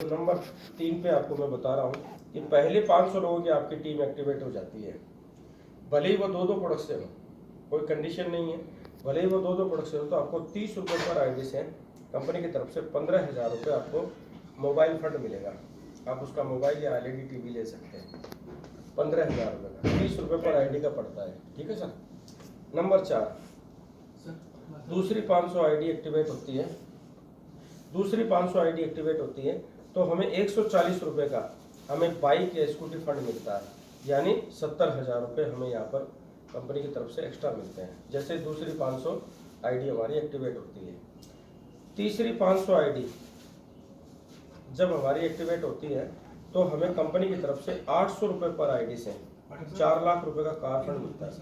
Number 3 पे आपको मैं बता रहा हूँ कि पहले 500 लोगों की आपकी टीम एक्टिवेट हो जाती है, भले ही वो दो प्रोडक्ट से हो, कोई कंडीशन नहीं है, भले ही वो दो प्रोडक्ट से हो, तो आपको 30 रुपये पर आईडी से कंपनी की तरफ से 15,000 रुपये आपको मोबाइल फंड मिलेगा। आप उसका मोबाइल या LED TV ले सकते हैं। 15,000 रुपये का 30 रुपये पर आईडी का पड़ता है। ठीक है सर। नंबर 4, दूसरी 500 आईडी एक्टिवेट होती है। दूसरी 500 आईडी एक्टिवेट होती है तो हमें 140 रुपये का हमें बाइक या स्कूटी फंड मिलता है, यानी 70,000 रुपये हमें यहाँ पर कंपनी की तरफ से एक्स्ट्रा मिलते हैं। जैसे दूसरी 500 आईडी हमारी एक्टिवेट होती है। तीसरी 500 आईडी जब हमारी एक्टिवेट होती है तो हमें कंपनी की तरफ से 800 रुपये पर आईडी से 4 लाख रुपए का कार फंड मिलता है।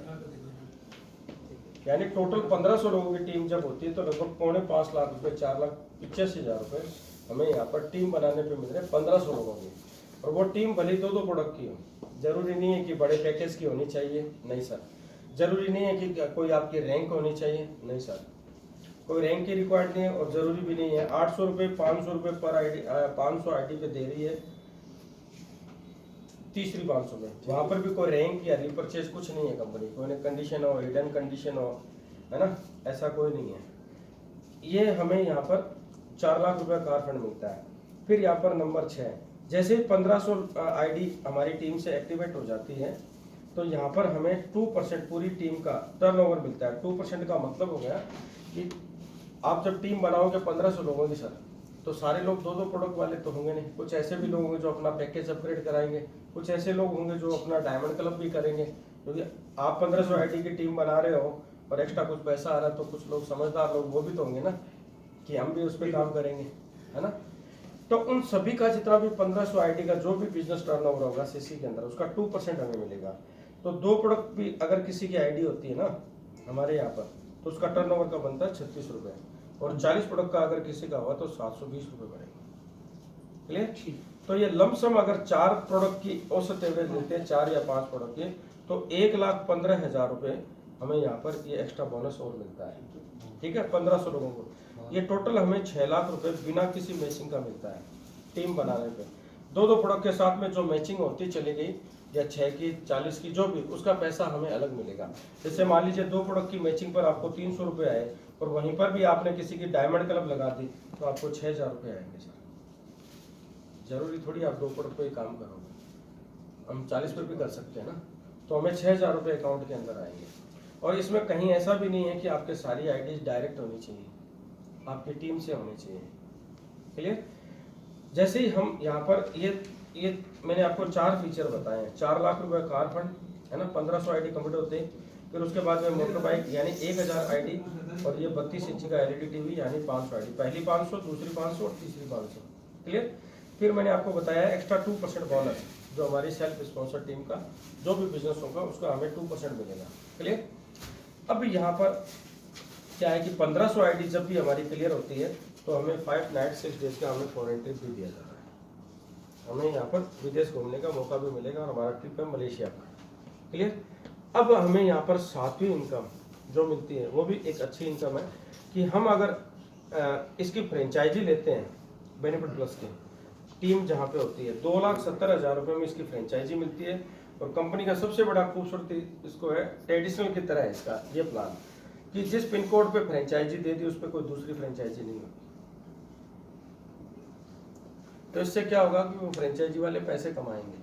यानी टोटल 1500 लोगों की टीम जब होती है तो लगभग 4.5 लाख रुपए, 4,85,000 रुपए हमें यहाँ पर टीम बनाने पे मिल रहे हैं 1500 लोगों की। और वो टीम भले ही दो प्रोडक्ट की हो, जरूरी नहीं है कि बड़े पैकेज की होनी चाहिए, नहीं सर। जरूरी नहीं है कि कोई आपकी रैंक होनी चाहिए, नहीं सर। कोई रैंक की रिक्वायर्ड नहीं है और जरूरी भी नहीं है। 800 रुपये 500 रुपये पर आईडी 500 आईडी पे दे रही है तीसरी 500 में। वहाँ पर भी कोई रैंक या रिपर्चेज कुछ नहीं है कंपनी, कोई कंडीशन हो, हिडन कंडीशन हो, है ना, ऐसा कोई नहीं है। ये हमें यहाँ पर 4 लाख रुपए कार फंड मिलता है। फिर यहाँ पर नंबर 6, जैसे ही 1500 आईडी हमारी टीम से एक्टिवेट हो जाती है तो यहाँ पर हमें 2% पूरी टीम का टर्नओवर मिलता है। 2% का मतलब हो गया कि आप जब टीम बनाओगे 1500 लोगों की सर, तो सारे लोग दो प्रोडक्ट वाले तो होंगे नहीं। कुछ ऐसे भी लोग होंगे जो अपना पैकेज अपग्रेड कराएंगे, कुछ ऐसे लोग होंगे जो अपना डायमंड क्लब भी करेंगे। क्योंकि आप 1500 आईडी की टीम बना रहे हो और एक्स्ट्रा कुछ पैसा आ रहा है तो कुछ लोग समझदार लोग वो भी तो होंगे ना कि हम भी उस पर काम करेंगे, है ना। तो उन सभी का जितना भी 1500 आईडी का जो भी बिजनेस टर्नओवर होगा सीसी के अंदर, उसका 2% हमें मिलेगा। तो दो प्रोडक्ट भी अगर किसी की आईडी होती है ना हमारे यहाँ पर, तो उसका टर्नओवर का बनता है 36 रुपये, और 40 प्रोडक्ट का अगर किसी का हुआ तो 720 रुपये बढ़ेगा। क्लियर। तो ये लमसम अगर 4 प्रोडक्ट की औसत एवरेज लेते हैं, 4 या 5 प्रोडक्ट की, तो 1,15,000 रुपये हमें यहाँ पर ये एक्स्ट्रा बोनस और मिलता है। ठीक है, 1500 लोगों को ये टोटल हमें 6 लाख रुपए बिना किसी मैचिंग का मिलता है टीम बनाने पे। दो प्रोडक्ट के साथ में जो मैचिंग होती चली गई, या 6 की 40 की जो भी, उसका पैसा हमें अलग मिलेगा। जैसे मान लीजिए 2 प्रोडक्ट की मैचिंग पर आपको 300 रुपये आए और वहीं पर भी आपने किसी की डायमंड क्लब लगा दी तो आपको 6,000 रुपये आएंगे सर। जरूरी थोड़ी आप 2 प्रोडक्ट पे ही काम करोगे, हम 40 पे भी कर सकते हैं ना। तो हमें 6,000 रुपये अकाउंट के अंदर आएंगे। और इसमें कहीं ऐसा भी नहीं है कि आपके सारी आईडीज डायरेक्ट होनी चाहिए, आपकी टीम से होनी चाहिए। क्लियर। जैसे ही हम यहाँ पर ये मैंने आपको 4 फीचर बताए हैं। 4 लाख रुपए कार फंड, है ना, 1500 आईडी कंप्लीट होते हैं। फिर उसके बाद में मोटर बाइक यानी 1000 आईडी, और ये 32 इंच का LED TV यानी 500 आईडी। पहली 500, दूसरी 500 और तीसरी 500। क्लियर। फिर मैंने आपको बताया एक्स्ट्रा 2% बोनस, जो हमारी सेल्फ स्पॉन्सर टीम का जो भी बिजनेस होगा उसका हमें 2% मिलेगा। क्लियर। अब यहाँ पर क्या है कि 1500 आईडी जब भी हमारी क्लियर होती है तो हमें 5 नाइट 6 डेज का हमें फॉरेन ट्रिप भी दिया जाता है। हमें यहाँ पर विदेश घूमने का मौका भी मिलेगा और हमारा ट्रिप है मलेशिया का। क्लियर। अब हमें यहाँ पर 7वीं इनकम जो मिलती है वो भी एक अच्छी इनकम है कि हम अगर इसकी फ्रेंचाइजी लेते हैं बेनिफिट प्लस की टीम जहाँ पे होती है, 2,70,000 रुपये में इसकी फ्रेंचाइजी मिलती है। और कंपनी का सबसे बड़ा खूबसूरती इसको है, ट्रेडिशनल की तरह है इसका ये प्लान, कि जिस पिन कोड पे फ्रेंचाइजी दे दी उस पर कोई दूसरी फ्रेंचाइजी नहीं होगी। तो इससे क्या होगा कि वो फ्रेंचाइजी वाले पैसे कमाएंगे,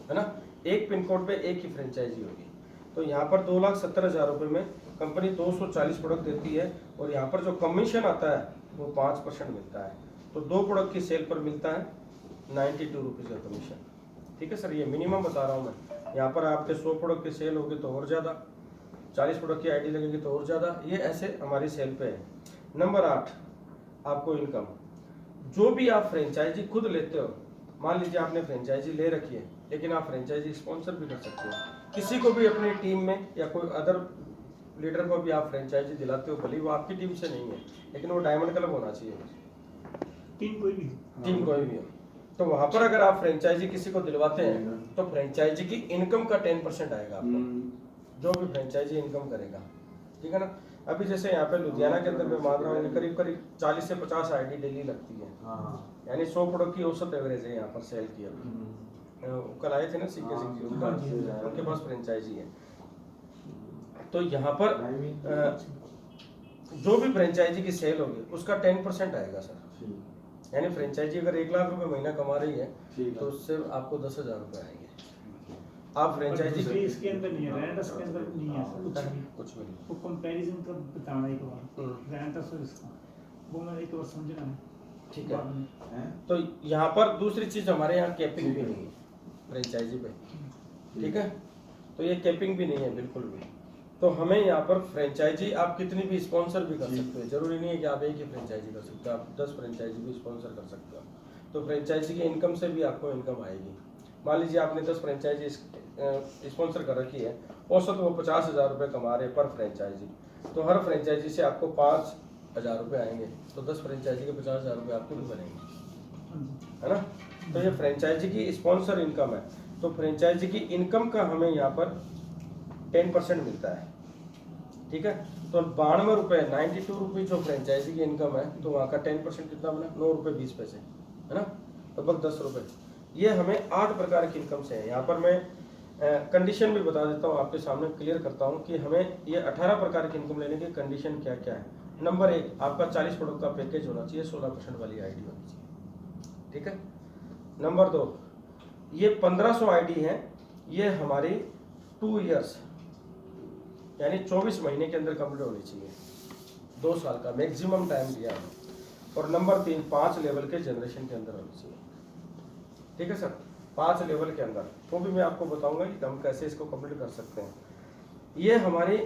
है ना। एक पिन कोड पे एक ही फ्रेंचाइजी होगी। तो यहाँ पर 2,70,000 रुपये में कंपनी 240 प्रोडक्ट देती है, और यहाँ पर जो कमीशन आता है वो 5% मिलता है। तो 2 प्रोडक्ट की सेल पर मिलता है 92 रुपीज़ का कमीशन। ठीक है सर, ये मिनिमम बता रहा हूँ मैं। यहाँ पर आपके 100 प्रोडक्ट की सेल होगी तो और ज़्यादा, 40 प्रोडक्ट की आईडी लगेगी तो और ज़्यादा, ये ऐसे हमारी सेल पे है। नंबर 8, आपको इनकम, जो भी आप फ्रेंचाइजी खुद लेते हो, मान लीजिए आपने फ्रेंचाइजी ले रखी है लेकिन आप फ्रेंचाइजी स्पॉन्सर भी कर सकते हो। किसी को भी अपनी टीम में या कोई अदर लीडर को भी आप फ्रेंचाइजी दिलाते हो, भले वो आपकी टीम से नहीं है लेकिन वो डायमंड क्लब होना चाहिए, टीम कोई भी हो। तो वहां पर अगर आप फ्रेंचाइजी किसी को दिलवाते हैं तो फ्रेंचाइजी की इनकम का 10% आएगा आपको, जो भी फ्रेंचाइजी इनकम करेगा। ठीक है ना। अभी जैसे यहाँ पे लुधियाना के अंदर मैं मान रहा हूँ करीब करीब 40 से 50 आईडी डेली लगती है, यानी 100 प्रोडक्ट की औसत एवरेज है यहाँ पर सेल की। अभी कल आए थे ना सीके सिंह जी, उनके पास फ्रेंचाइजी है। तो यहाँ पर जो भी फ्रेंचाइजी की सेल होगी उसका 10% आएगा सर, यानी फ्रेंचाइजी अगर 1 लाख रुपए महीना कमा रही है तो उससे आपको 10,000 रुपए आएंगे। आप फ्रेंचाइजी इसके अंदर नहीं है, रेंटस के अंदर नहीं है कुछ भी नहीं। वो कंपैरिजन का बताना एक बार, रेंटस और इसका वो मैं एक बार समझना है। ठीक है। तो यहाँ पर दूसरी चीज हमारे यहाँ कैपिंग भी नहीं है फ्रेंचाइजी पे, ठीक है। तो ये कैपिंग भी नहीं है बिल्कुल भी। तो हमें यहाँ पर फ्रेंचाइजी आप कितनी भी स्पॉन्सर भी कर सकते हो, जरूरी नहीं है कि आप एक ही फ्रेंचाइजी कर सकते हो, आप 10 फ्रेंचाइजी भी स्पॉन्सर कर सकते हो। तो फ्रेंचाइजी की इनकम से भी आपको इनकम आएगी। मान लीजिए आपने 10 फ्रेंचाइजी स्पॉन्सर कर रखी है, औसत वो 50,000 रुपये कमा रहे पर फ्रेंचाइजी, तो हर फ्रेंचाइजी से आपको 5,000 रुपये आएंगे, तो 10 फ्रेंचाइजी के 50,000 रुपये आपको भी बनेंगे, है ना। तो ये फ्रेंचाइजी की स्पॉन्सर इनकम है। तो फ्रेंचाइजी की इनकम का हमें यहाँ पर 10% मिलता है, ठीक है। तो 92 रुपये 92 रुपये जो फ्रेंचाइजी की इनकम है, तो वहाँ का 10% कितना बना, 9 रुपये 20 पैसे, है ना, लगभग 10 रुपये। ये हमें 8 प्रकार की इनकम से है। यहाँ पर मैं कंडीशन भी बता देता हूँ, आपके सामने क्लियर करता हूँ कि हमें ये 18 प्रकार की इनकम लेने की कंडीशन क्या क्या है। नंबर 1, आपका 40 प्रोडक्ट का पैकेज होना चाहिए, 16% वाली आईडी होनी चाहिए, ठीक है। नंबर 2, ये 1500 आईडी है, ये हमारी 2 इयर्स यानी 24 महीने के अंदर कंप्लीट होनी चाहिए, 2 साल का मैक्सिमम टाइम दिया है। और नंबर 3, 5 लेवल के जनरेशन के अंदर होनी चाहिए, ठीक है सर, 5 लेवल के अंदर। वो भी मैं आपको बताऊंगा कि हम कैसे इसको कंप्लीट कर सकते हैं। ये हमारी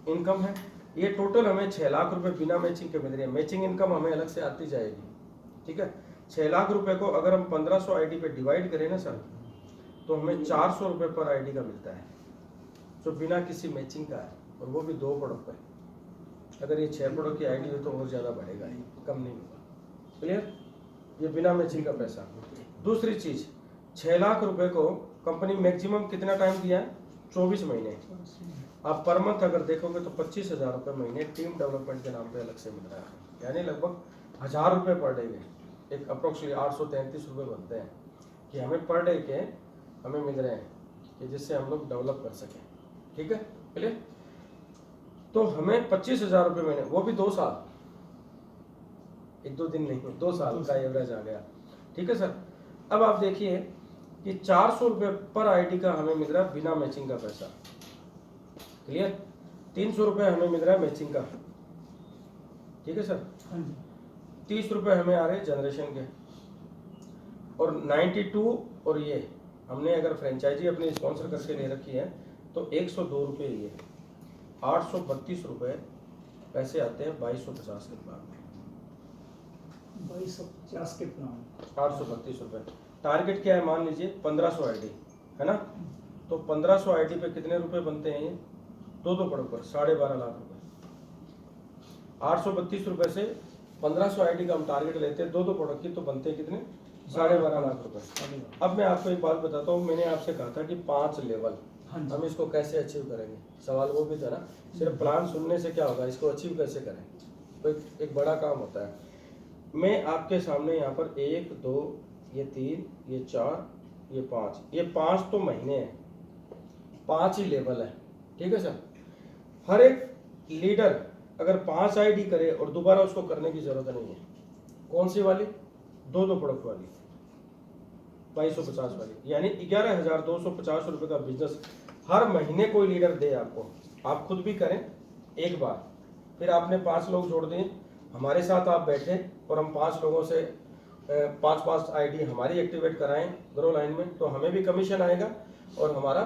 इनकम है। ये टोटल हमें 6 लाख रुपए बिना मैचिंग के मिल रही है। मैचिंग इनकम हमें अलग से आती जाएगी, ठीक है। 6 लाख रुपए को अगर हम 1500 आईडी पे डिवाइड करें ना सर, तो हमें 400 रुपये पर आईडी का मिलता है, जो बिना किसी मैचिंग का है, और वो भी 2 प्रोडक्ट पे। अगर ये 6 प्रोडक्ट की आईडी हो तो और ज़्यादा बढ़ेगा, ही कम नहीं होगा। क्लियर, ये बिना मैचिंग का पैसा। दूसरी चीज़, 6 लाख रुपए को कंपनी मैक्सिमम कितना टाइम दिया है, 24 महीने। आप पर मंथ अगर देखोगे तो 25,000 रुपये महीने टीम डेवलपमेंट के नाम पे अलग से मिल रहा है, यानी लगभग 1,000 रुपये पर डे के, एक अप्रोक्सीमेटली 833 रुपये बनते हैं कि हमें पर डे के हमें मिल रहे हैं, कि जिससे हम लोग डेवलप कर सकें, ठीक है। क्लियर। तो हमें 25,000 रुपये महीने, वो भी 2 साल, 1-2 दिन नहीं, 2 साल का एवरेज आ गया, ठीक है सर। अब आप देखिए कि 400 रुपये पर आईडी का हमें मिल रहा है बिना मैचिंग का पैसा। क्लियर। 300 रुपये हमें मिल रहा है मैचिंग का, ठीक है सर। 30 रुपये हमें आ रहे हैं जनरेशन के, और 92, और ये हमने अगर फ्रेंचाइजी अपनी स्पॉन्सर करके ले रखी है तो 102 रुपये, ये 832 रुपये पैसे आते हैं 2250 के प्लान में। 2250 के प्लान, 832 रुपये। टारगेट क्या है, मान लीजिए 1500 आईडी है ना, तो 1500 आईडी पे कितने रुपए बनते हैं, ये 2 प्रोडक्ट पर 12.5 लाख रुपए। 832 रुपये से 1500 आईडी का हम टारगेट लेते हैं 2 प्रोडक्ट की, तो बनते हैं कितने, 12.5 लाख रुपए। अब मैं आपको एक बात बताता हूँ, मैंने आपसे कहा था कि 5 लेवल, हम इसको कैसे अचीव करेंगे, सवाल वो भी था ना। सिर्फ प्लान सुनने से क्या होगा, इसको अचीव कैसे करें, तो एक बड़ा काम होता है। मैं आपके सामने यहाँ पर 1, 2, ये 3, ये 4, ये 5, ये 5 तो महीने हैं, 5 ही लेवल है, ठीक है सर। हर एक लीडर अगर 5 आईडी करे और दोबारा उसको करने की जरूरत नहीं है। कौन सी वाली, 2 प्रोडक्ट वाली, 2250 वाली, यानी 11,250 रुपये का बिजनेस हर महीने कोई लीडर दे आपको, आप खुद भी करें एक बार, फिर आपने 5 लोग जोड़ दिए, हमारे साथ आप बैठे और हम 5 लोगों से 5 आईडी हमारी एक्टिवेट कराएं ग्रो लाइन में, तो हमें भी कमीशन आएगा, और हमारा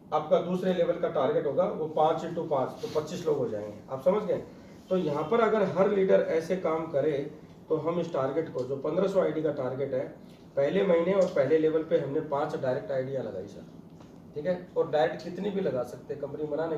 आपका दूसरे लेवल का टारगेट होगा वो 5 × 5, तो 25 लोग हो जाएंगे, आप समझ गए। तो यहाँ पर अगर हर लीडर ऐसे काम करे तो हम इस टारगेट को, जो 1500 आईडी का टारगेट है, पहले महीने और पहले लेवल पे हमने 5 डायरेक्ट आईडिया लगाई सर, ठीक है। और डायरेक्ट कितनी भी लगा सकते हैं, कंपनी बनाने